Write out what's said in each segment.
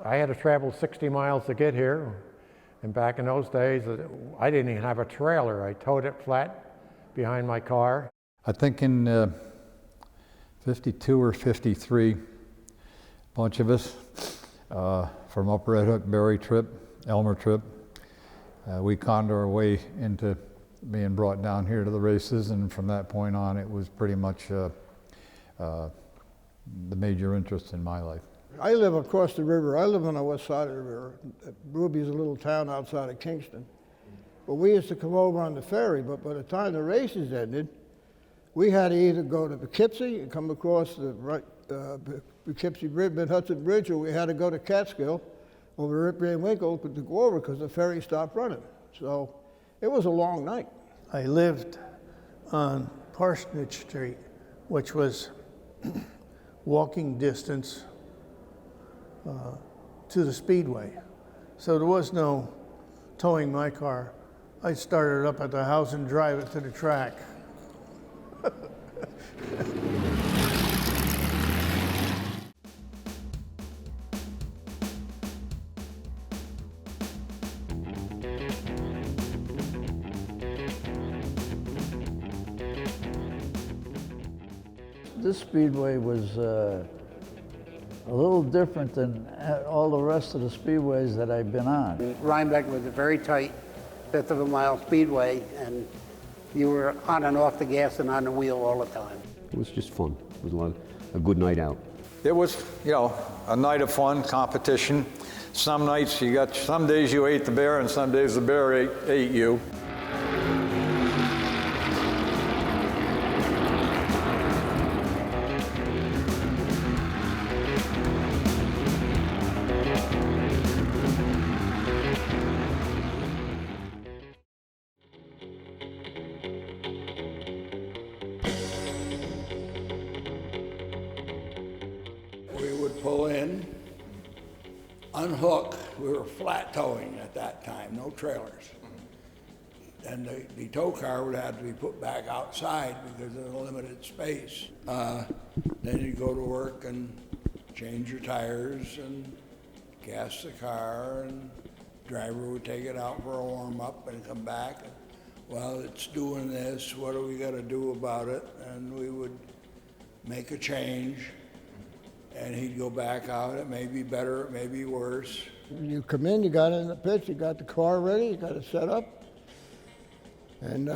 I had to travel 60 miles to get here, and back in those days, I didn't even have a trailer. I towed it flat behind my car. I think in 52 or 53, a bunch of us from up Red Hook Berry trip, Elmer trip, we conned our way into being brought down here to the races, and from that point on it was pretty much the major interest in my life. I live across the river. I live on the west side of the river. Ruby's a little town outside of Kingston. But we used to come over on the ferry, but by the time the races ended, we had to either go to Poughkeepsie and come across the Poughkeepsie Bridge, Mid-Hudson Bridge, or we had to go to Catskill over Ripley and Winkle to go over because the ferry stopped running. So it was a long night. I lived on Parsonage Street, which was walking distance to the Speedway. So there was no towing my car. I started up at the house and drive it to the track. This speedway was a little different than all the rest of the speedways that I've been on. Rhinebeck was a very tight fifth of a mile speedway, and you were on and off the gas and on the wheel all the time. It was just fun. It was a good night out. It was, a night of fun, competition. Some nights some days you ate the bear and some days the bear ate you. We would pull in, unhook. We were flat towing at that time, no trailers. And the tow car would have to be put back outside because of the limited space. Then you'd go to work and change your tires and gas the car, and the driver would take it out for a warm-up and come back. Well, it's doing this, what do we got to do about it? And we would make a change. And he'd go back out. It may be better, it may be worse. You come in, you got in the pits, you got the car ready, you got it set up. And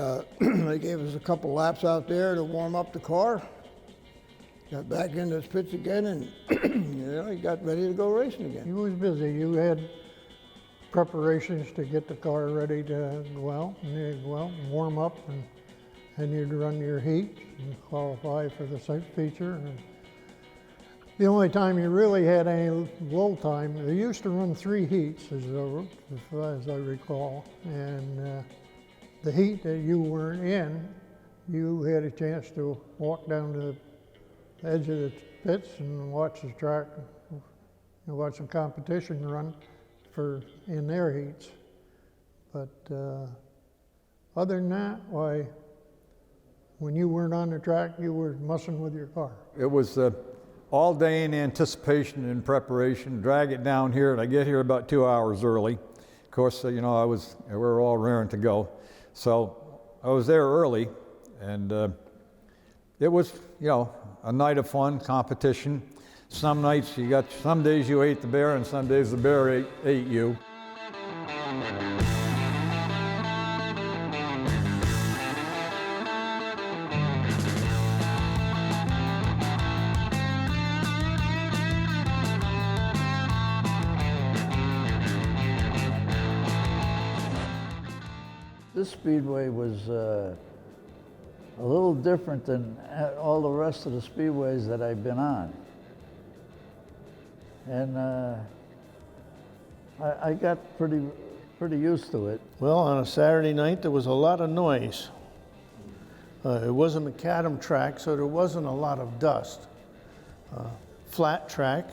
they gave us a couple laps out there to warm up the car. Got back into the pits again, and he got ready to go racing again. He was busy. You had preparations to get the car ready to go out, and you'd go out and warm up, and you'd run your heat and qualify for the feature. And the only time you really had any low time, they used to run 3 heats, as I recall, and the heat that you weren't in, you had a chance to walk down to the edge of the pits and watch the track, watch some competition run in their heats. But other than that, why, when you weren't on the track, you were mussing with your car. It was all day in anticipation and preparation, drag it down here, and I get here about 2 hours early. Of course, we were all raring to go. So I was there early, and it was, a night of fun, competition. Some days you ate the bear and some days the bear ate you. This speedway was a little different than all the rest of the speedways that I've been on. And I got pretty used to it. Well, on a Saturday night, there was a lot of noise. It was a macadam track, so there wasn't a lot of dust. Flat track.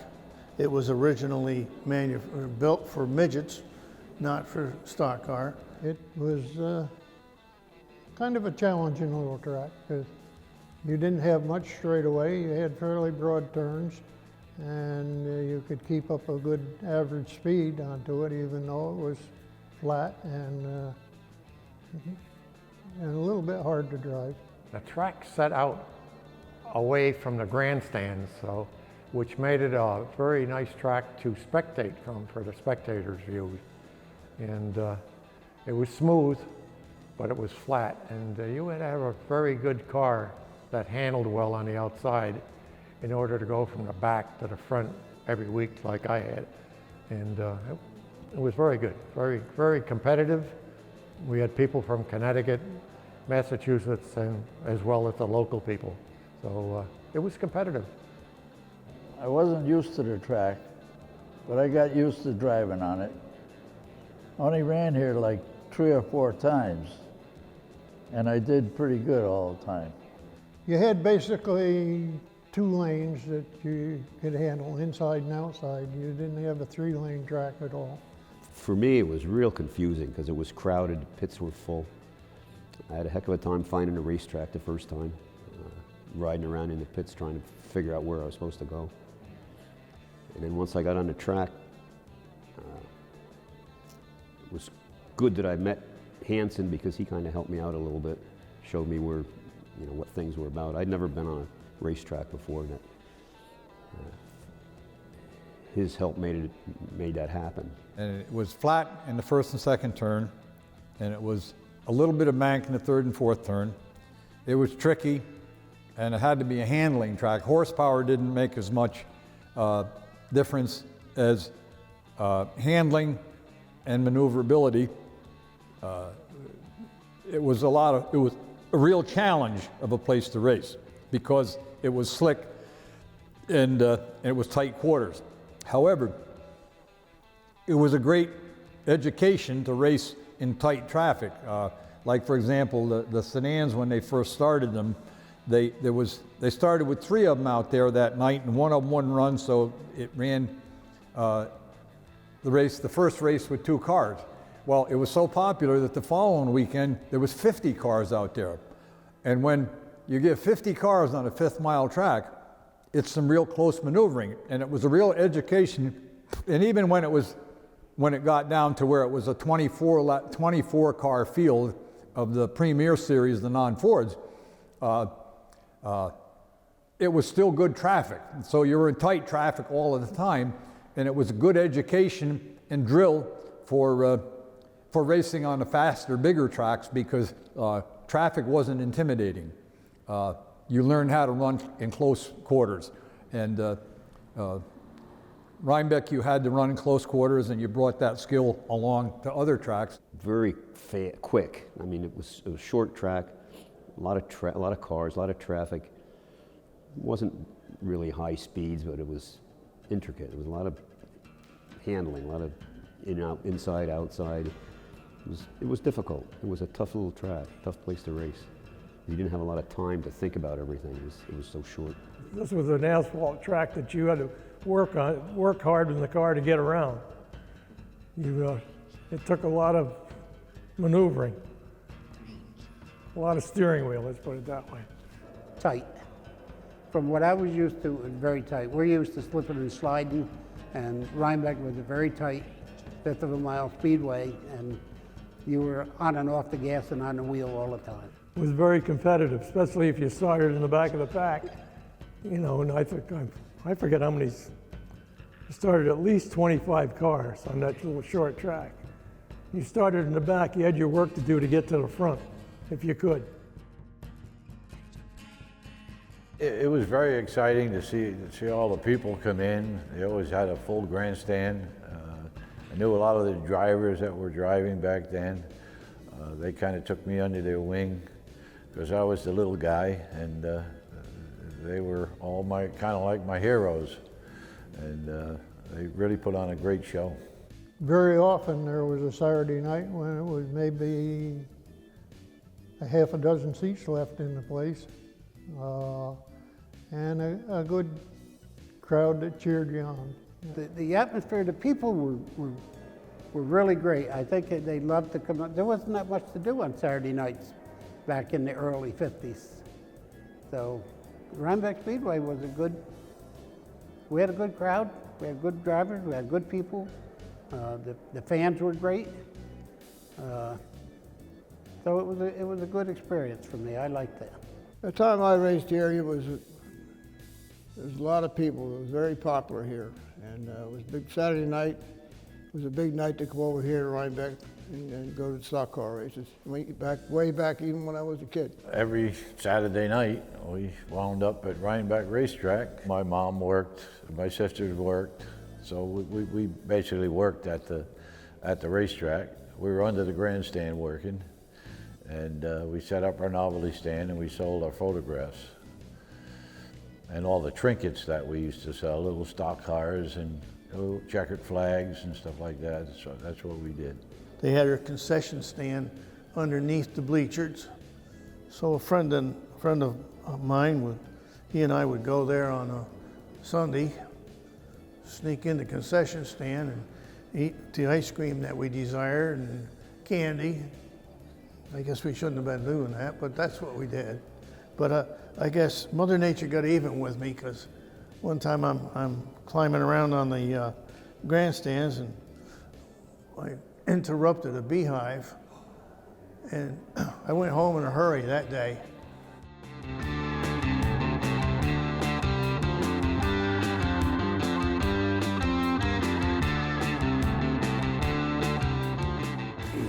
It was originally built for midgets, not for stock car. It was kind of a challenging little track because you didn't have much straightaway. You had fairly broad turns, and you could keep up a good average speed onto it, even though it was flat and a little bit hard to drive. The track set out away from the grandstands, so which made it a very nice track to spectate from for the spectators' view. And it was smooth, but it was flat, and you had to have a very good car that handled well on the outside in order to go from the back to the front every week like I had. And it was very good, very, very competitive. We had people from Connecticut, Massachusetts, and as well as the local people. So it was competitive. I wasn't used to the track, but I got used to driving on it. Only ran here like 3 or 4 times, and I did pretty good all the time. You had basically 2 lanes that you could handle, inside and outside. You didn't have a 3-lane track at all. For me, it was real confusing because it was crowded, pits were full. I had a heck of a time finding a racetrack the first time, riding around in the pits trying to figure out where I was supposed to go. And then once I got on the track, it was good that I met Hansen because he kind of helped me out a little bit, showed me where, what things were about. I'd never been on a racetrack before, and his help made that happen. And it was flat in the first and second turn, and it was a little bit of bank in the third and fourth turn. It was tricky, and it had to be a handling track. Horsepower didn't make as much difference as handling and maneuverability. It was a real challenge of a place to race because it was slick and it was tight quarters. However, it was a great education to race in tight traffic. Like for example, the sedans, when they first started them, they started with 3 of them out there that night, and one of them wouldn't run, so it ran the first race with 2 cars. Well, it was so popular that the following weekend there was 50 cars out there, and when you get 50 cars on a 5th-mile track, it's some real close maneuvering, and it was a real education. And even when it got down to where it was a 24 car field of the Premier Series, the non-Fords, it was still good traffic. So you were in tight traffic all of the time, and it was a good education and drill for racing on the faster, bigger tracks because traffic wasn't intimidating. You learned how to run in close quarters. And Rhinebeck, you had to run in close quarters, and you brought that skill along to other tracks. Very quick. I mean, it was a short track, a lot of cars, a lot of traffic. It wasn't really high speeds, but it was intricate. It was a lot of handling, a lot of in, out, inside, outside. It was difficult. It was a tough little track, tough place to race. You didn't have a lot of time to think about everything. It was so short. This was an asphalt track that you had to work hard in the car to get around. It took a lot of maneuvering, a lot of steering wheel, let's put it that way. Tight. From what I was used to, it was very tight. We're used to slipping and sliding, and Rhinebeck was a very tight 5th-of-a-mile speedway, and you were on and off the gas and on the wheel all the time. It was very competitive, especially if you started in the back of the pack. And I forget how many, started at least 25 cars on that little short track. You started in the back, you had your work to do to get to the front, if you could. It was very exciting to see all the people come in. They always had a full grandstand. I knew a lot of the drivers that were driving back then. They kind of took me under their wing because I was the little guy, and they were all kind of like my heroes, and they really put on a great show. Very often there was a Saturday night when it was maybe a half a dozen seats left in the place, and a good crowd that cheered you on. The atmosphere, the people were really great. I think they loved to come up. There wasn't that much to do on Saturday nights back in the early 50s. So Rhinebeck Speedway was a we had a good crowd, we had good drivers, we had good people. The fans were great. So it was a good experience for me. I liked that. The time I raced here, there was a lot of people. It was very popular here, and it was a big Saturday night. It was a big night to come over here to Rhinebeck and go to stock car races. Way back, even when I was a kid. Every Saturday night, we wound up at Rhinebeck Racetrack. My mom worked, my sisters worked, so we basically worked at the racetrack. We were under the grandstand working, and we set up our novelty stand and we sold our photographs and all the trinkets that we used to sell, little stock cars and little checkered flags and stuff like that. So that's what we did. They had a concession stand underneath the bleachers. So a friend of mine, he and I would go there on a Sunday, sneak in the concession stand and eat the ice cream that we desired and candy. I guess we shouldn't have been doing that, but that's what we did. But I guess Mother Nature got even with me, because one time I'm climbing around on the grandstands and I interrupted a beehive, and I went home in a hurry that day.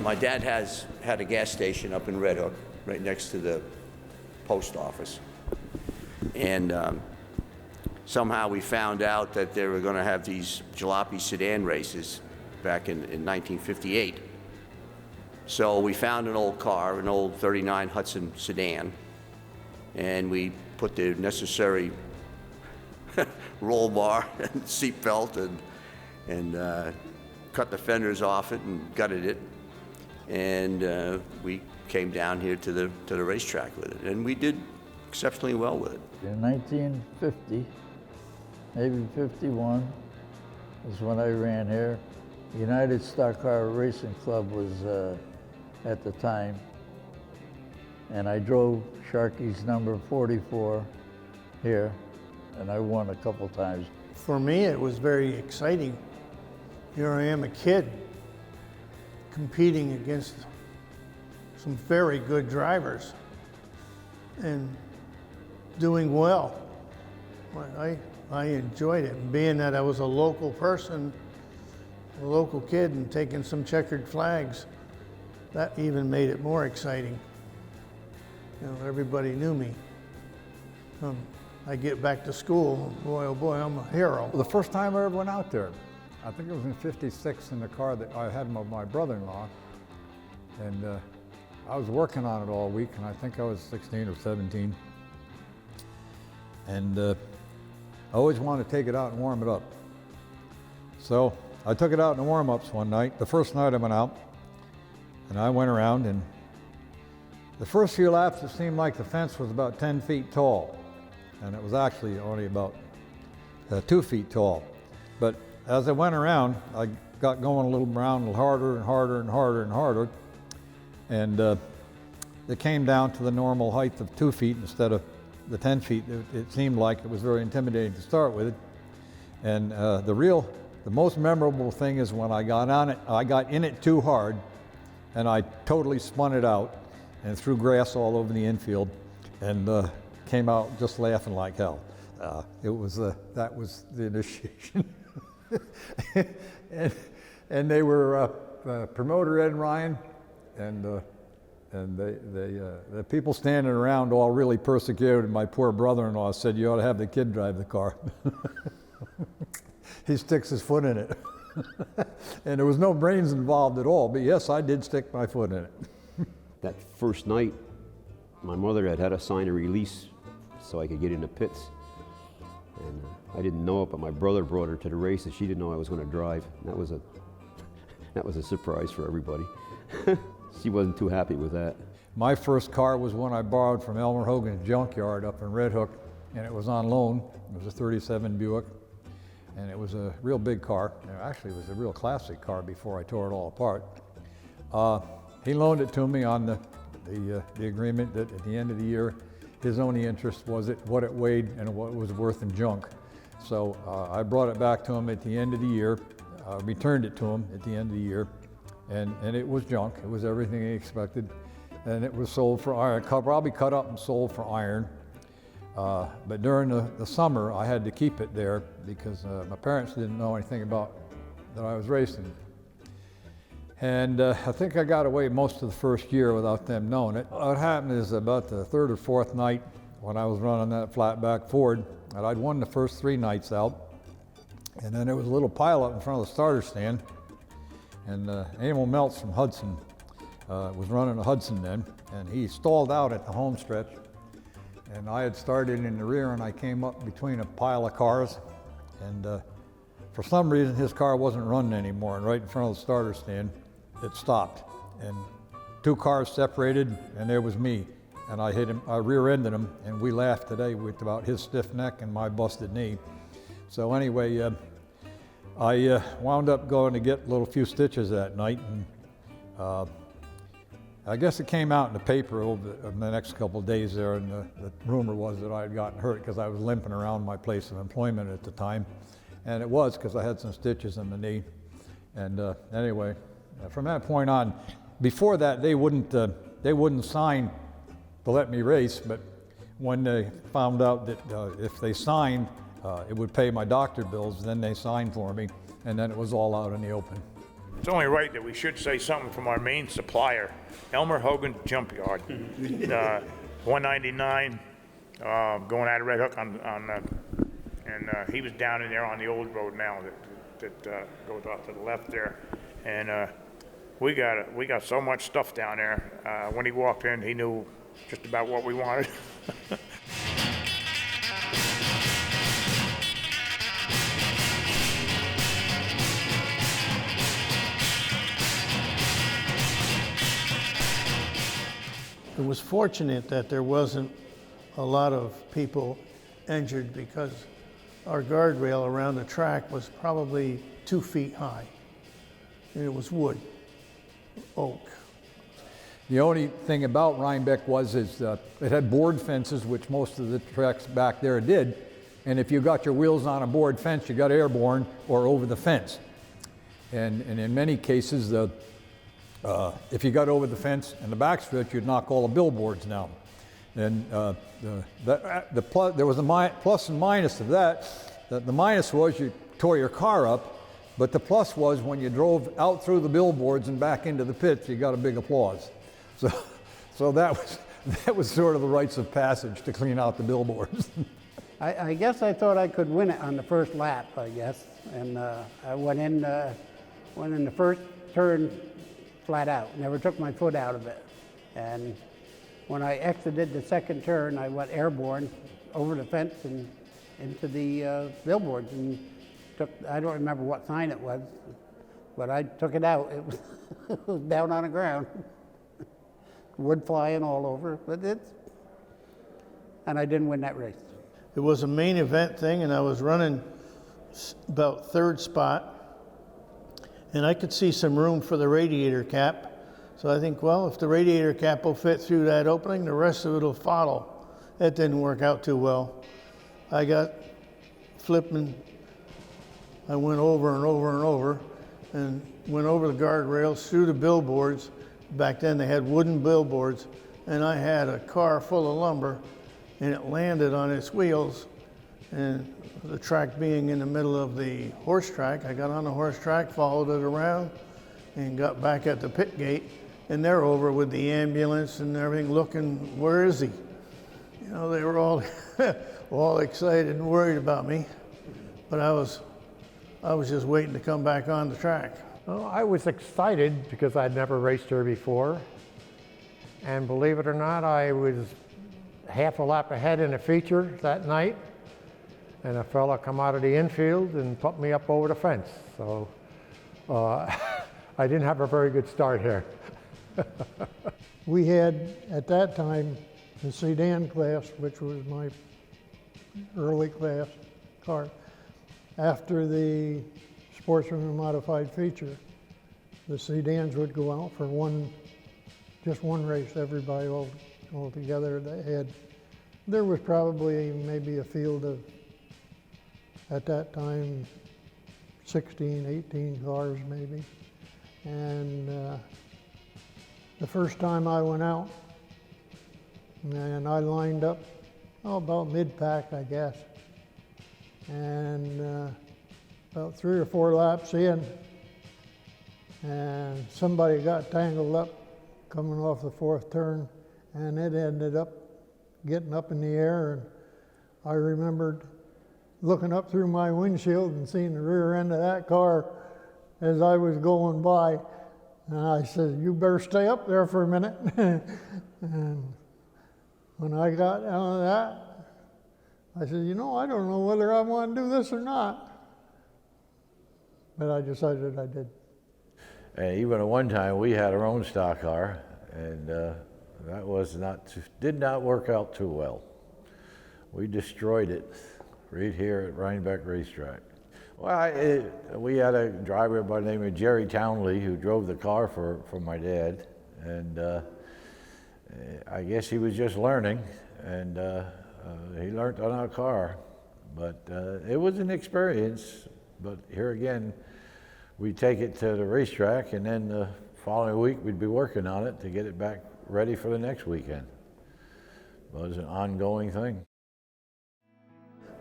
My dad had a gas station up in Red Hook, right next to the post office. And somehow we found out that they were going to have these jalopy sedan races back in 1958. So we found an old car, an old 39 Hudson sedan, and we put the necessary roll bar and seat belt and cut the fenders off it and gutted it. And we came down here to the racetrack with it, and we did exceptionally well with it. In 1950, maybe 51, was when I ran here. United Stock Car Racing Club was at the time, and I drove Sharkey's number 44 here, and I won a couple times. For me, it was very exciting. Here I am, a kid, competing against some very good drivers and doing well. I enjoyed it. And being that I was a local person, a local kid, and taking some checkered flags, that even made it more exciting. You know, everybody knew me. I get back to school, boy, oh boy, I'm a hero. The first time I ever went out there, I think it was in '56 in the car that I had with my brother-in-law, and I was working on it all week, and I think I was 16 or 17. And I always wanted to take it out and warm it up. So I took it out in the warm-ups one night, the first night I went out, and I went around, and the first few laps it seemed like the fence was about 10 feet tall, and it was actually only about 2 feet tall. But as I went around, I got going a little harder and harder and harder and harder, and it came down to the normal height of 2 feet instead of the 10 feet. It seemed like it was very intimidating to start with. And the most memorable thing is when I got on it, I got in it too hard, and I totally spun it out and threw grass all over the infield, and came out just laughing like hell. That was the initiation. and they were promoter Ed and Ryan, and the people standing around all really persecuted my poor brother-in-law. Said, "You ought to have the kid drive the car." He sticks his foot in it. And there was no brains involved at all, but yes, I did stick my foot in it. That first night, my mother had us sign a release so I could get in the pits. And I didn't know it, but my brother brought her to the races. She didn't know I was going to drive. That was a surprise for everybody. She wasn't too happy with that. My first car was one I borrowed from Elmer Hogan's junkyard up in Red Hook, and it was on loan. It was a 37 Buick, and it was a real big car. Actually, it was a real classic car before I tore it all apart. He loaned it to me on the agreement that at the end of the year, his only interest was what it weighed and what it was worth in junk. So I brought it back to him at the end of the year, returned it to him at the end of the year, and it was junk. It was everything he expected, and it was sold for iron, probably cut up and sold for iron. But during the summer, I had to keep it there because my parents didn't know anything about that I was racing. And I think I got away most of the first year without them knowing it. What happened is about the third or fourth night when I was running that flatback Ford, and I'd won the first 3 nights out. And then there was a little pile up in front of the starter stand. And Emil Meltz from Hudson was running a Hudson then, and he stalled out at the home stretch. And I had started in the rear, and I came up between a pile of cars. And for some reason, his car wasn't running anymore. And right in front of the starter stand, it stopped. And 2 cars separated, and there was me. And I hit him, I rear-ended him, and we laughed today with about his stiff neck and my busted knee. So anyway, I wound up going to get a little few stitches that night, and I guess it came out in the paper over the next couple of days there, and the rumor was that I had gotten hurt because I was limping around my place of employment at the time. And it was because I had some stitches in the knee. And anyway, from that point on, before that, they wouldn't sign to let me race, but when they found out that if they signed, it would pay my doctor bills, then they signed for me, and then it was all out in the open. It's only right that we should say something from our main supplier, Elmer Hogan Jump Yard, 199, going out of Red Hook and he was down in there on the old road now that goes off to the left there, and we got so much stuff down there. When he walked in, he knew just about what we wanted. It was fortunate that there wasn't a lot of people injured because our guardrail around the track was probably 2 feet high. And it was wood, oak. The only thing about Rhinebeck is it had board fences, which most of the tracks back there did. And if you got your wheels on a board fence, you got airborne or over the fence. And in many cases, if you got over the fence and the backstretch, you'd knock all the billboards down. And there was a plus and minus of that. The minus was you tore your car up, but the plus was when you drove out through the billboards and back into the pits, you got a big applause. So that was sort of the rites of passage to clean out the billboards. I guess I thought I could win it on the first lap, I guess. And I went in the first turn flat out, never took my foot out of it. And when I exited the second turn, I went airborne over the fence and into the billboards and I don't remember what sign it was, but I took it out. It was down on the ground. Wood flying all over, and I didn't win that race. It was a main event thing, and I was running about 3rd spot, and I could see some room for the radiator cap. So I think, well, if the radiator cap will fit through that opening, the rest of it will follow. That didn't work out too well. I got flipping. I went over and over and over, and went over the guardrails, through the billboards. Back then they had wooden billboards, and I had a car full of lumber, and it landed on its wheels, and the track being in the middle of the horse track, I got on the horse track, followed it around, and got back at the pit gate, and they're over with the ambulance and everything looking, where is he? You know, they were all, all excited and worried about me, but I was just waiting to come back on the track. Well, I was excited because I'd never raced here before. And believe it or not, I was half a lap ahead in a feature that night. And a fella come out of the infield and put me up over the fence. So I didn't have a very good start here. We had, at that time, the sedan class, which was my early class car. After the Sportsman Modified feature, the sedans would go out for just one race, everybody all together. There was probably maybe a field of at that time 16, 18 cars maybe. And the first time I went out, and I lined up, about mid-pack, I guess. And about 3 or 4 laps in, and somebody got tangled up coming off the 4th turn, and it ended up getting up in the air. And I remembered looking up through my windshield and seeing the rear end of that car as I was going by. And I said, "You better stay up there for a minute." And when I got out of that, I said, "You know, I don't know whether I want to do this or not." But I decided I did. And even at one time, we had our own stock car, and that did not work out too well. We destroyed it right here at Rhinebeck Racetrack. Well, we had a driver by the name of Jerry Townley who drove the car for my dad, and I guess he was just learning, and he learned on our car. But it was an experience. But here again, we'd take it to the racetrack, and then the following week we'd be working on it to get it back ready for the next weekend. It was an ongoing thing.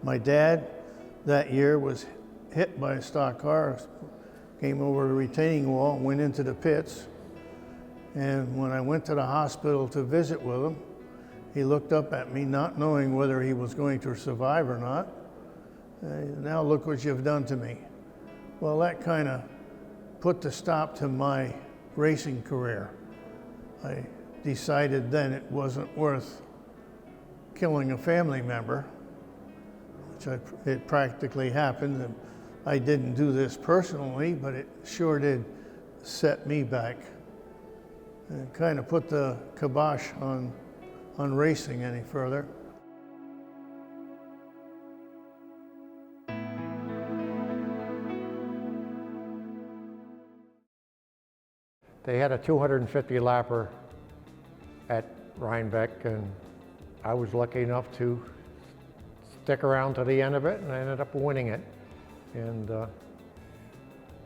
My dad that year was hit by a stock car, came over the retaining wall and went into the pits. And when I went to the hospital to visit with him, he looked up at me not knowing whether he was going to survive or not. "Now look what you've done to me." Well, that kind of put the stop to my racing career. I decided then it wasn't worth killing a family member, which it practically happened. And I didn't do this personally, but it sure did set me back and kind of put the kibosh on racing any further. They had a 250 lapper at Rhinebeck, and I was lucky enough to stick around to the end of it, and I ended up winning it. And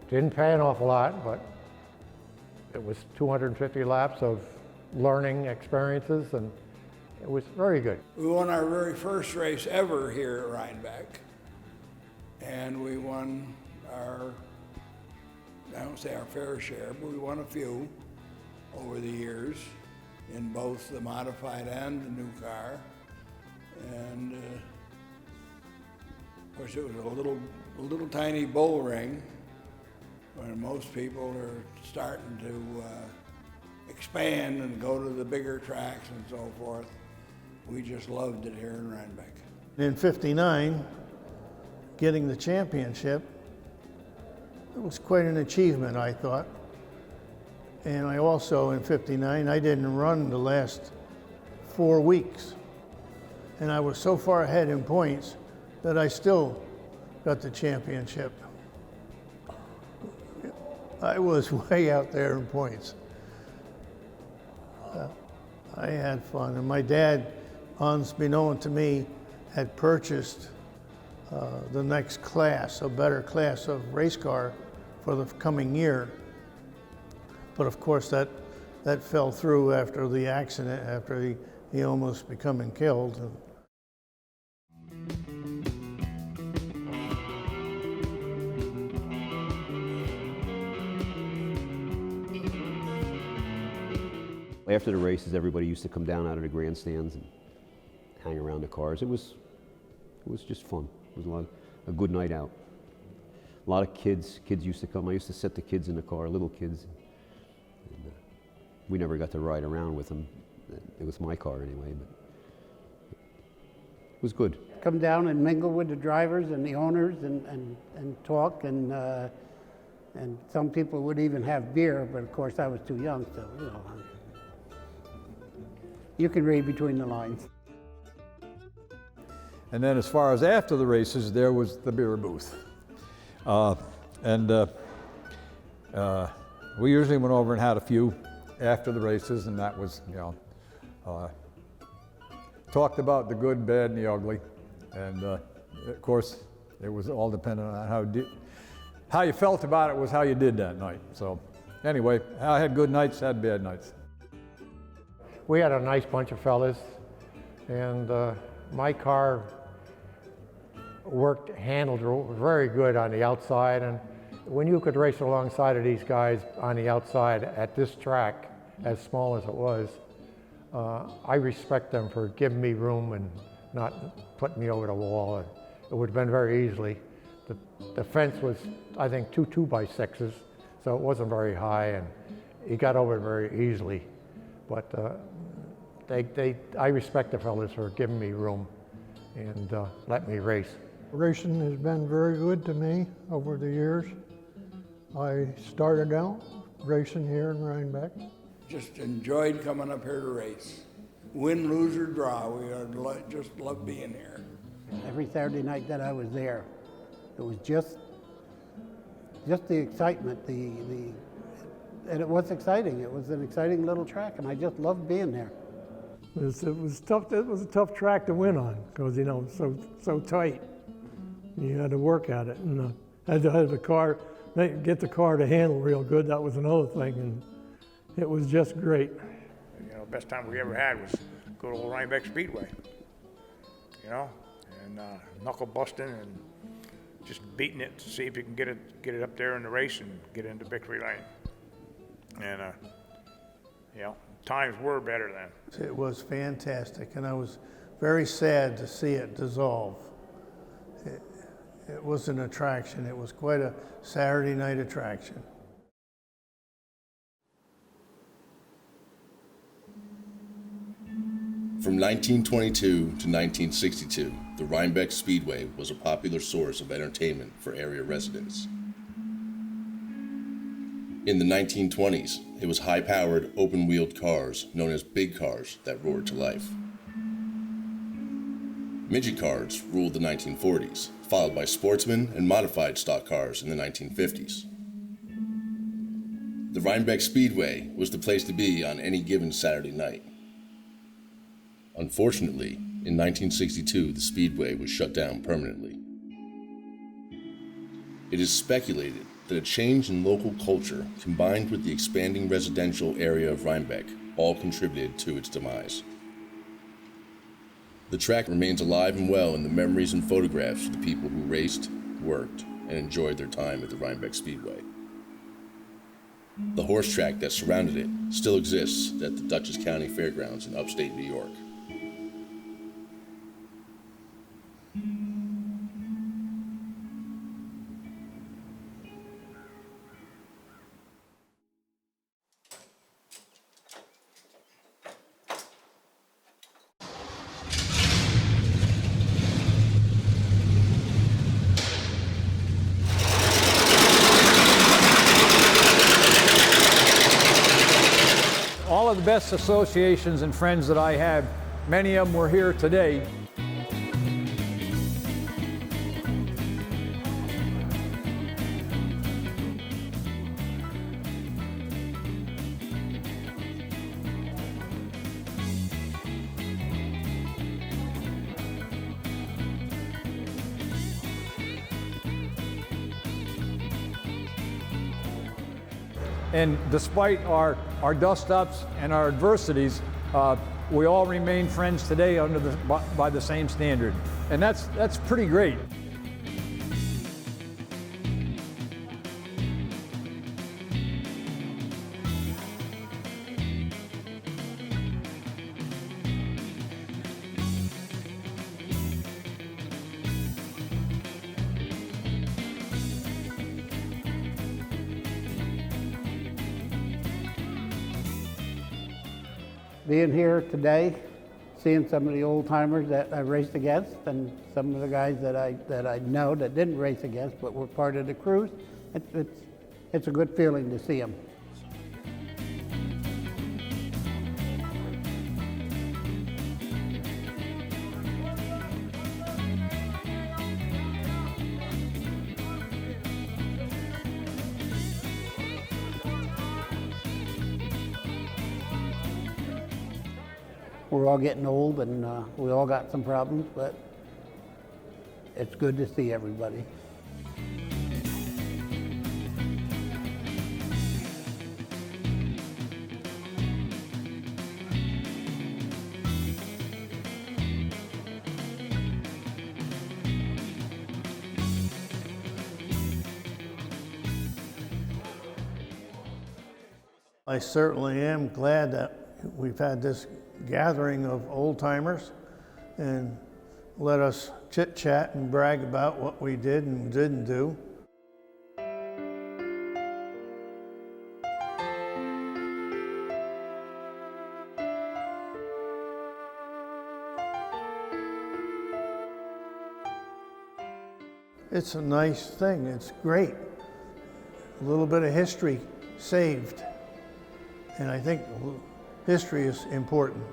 didn't pay an awful lot, but it was 250 laps of learning experiences, and it was very good. We won our very first race ever here at Rhinebeck, and we won our, I don't say our fair share, but we won a few over the years in both the modified and the new car. And of course it was a little tiny bull ring when most people are starting to expand and go to the bigger tracks and so forth. We just loved it here in Rhinebeck. In '59, getting the championship, it was quite an achievement, I thought. And I also, in '59, I didn't run the last 4 weeks. And I was so far ahead in points that I still got the championship. I was way out there in points. I had fun. And my dad, unbeknown to me, had purchased the next class, a better class of race car for the coming year. But of course that fell through after the accident, after he almost becoming killed. After the races, everybody used to come down out of the grandstands and hang around the cars. It was just fun. It was a good night out. A lot of kids used to come. I used to set the kids in the car, little kids. And, we never got to ride around with them. It was my car anyway, but it was good. Come down and mingle with the drivers and the owners and talk, and some people would even have beer, but of course I was too young, so you know. You can read between the lines. And then as far as after the races, there was the beer booth. We usually went over and had a few after the races, and that was, talked about the good, bad, and the ugly. And of course, It was all dependent on how you felt about it was how you did that night. So anyway, I had good nights, had bad nights. We had a nice bunch of fellas, and my car handled very good on the outside, and when you could race alongside of these guys on the outside at this track, as small as it was, I respect them for giving me room and not putting me over the wall. It would have been very easily. The fence was, I think, two 2x6s, so it wasn't very high, and he got over it very easily. But I respect the fellas for giving me room and let me race. Racing has been very good to me over the years. I started out racing here in Rhinebeck. Just enjoyed coming up here to race. Win, lose, or draw, just love being here. Every Saturday night that I was there, it was just the excitement, and it was exciting. It was an exciting little track, and I just loved being there. It was tough. It was a tough track to win on because so tight. You had to work at it, and had to have the car, get the car to handle real good. That was another thing, and it was just great. You know, best time we ever had was go to old Rhinebeck Speedway. You know, and knuckle busting and just beating it to see if you can get it up there in the race and get into victory lane. And you know, times were better then. It was fantastic, and I was very sad to see it dissolve. It was an attraction. It was quite a Saturday night attraction. From 1922 to 1962, the Rhinebeck Speedway was a popular source of entertainment for area residents. In the 1920s, it was high-powered, open-wheeled cars known as big cars that roared to life. Midget cars ruled the 1940s, followed by sportsman and modified stock cars in the 1950s. The Rhinebeck Speedway was the place to be on any given Saturday night. Unfortunately, in 1962, the Speedway was shut down permanently. It is speculated that a change in local culture combined with the expanding residential area of Rhinebeck all contributed to its demise. The track remains alive and well in the memories and photographs of the people who raced, worked, and enjoyed their time at the Rhinebeck Speedway. The horse track that surrounded it still exists at the Dutchess County Fairgrounds in upstate New York. All of the best associations and friends that I have, many of them were here today. And despite our dust-ups and our adversities, we all remain friends today by the same standard. And that's pretty great. Being here today, seeing some of the old timers that I raced against and some of the guys that I know that didn't race against but were part of the crews, it's a good feeling to see them. We're all getting old and we all got some problems, but it's good to see everybody. I certainly am glad that we've had this gathering of old timers and let us chit chat and brag about what we did and didn't do. It's a nice thing, it's great. A little bit of history saved. And I think history is important.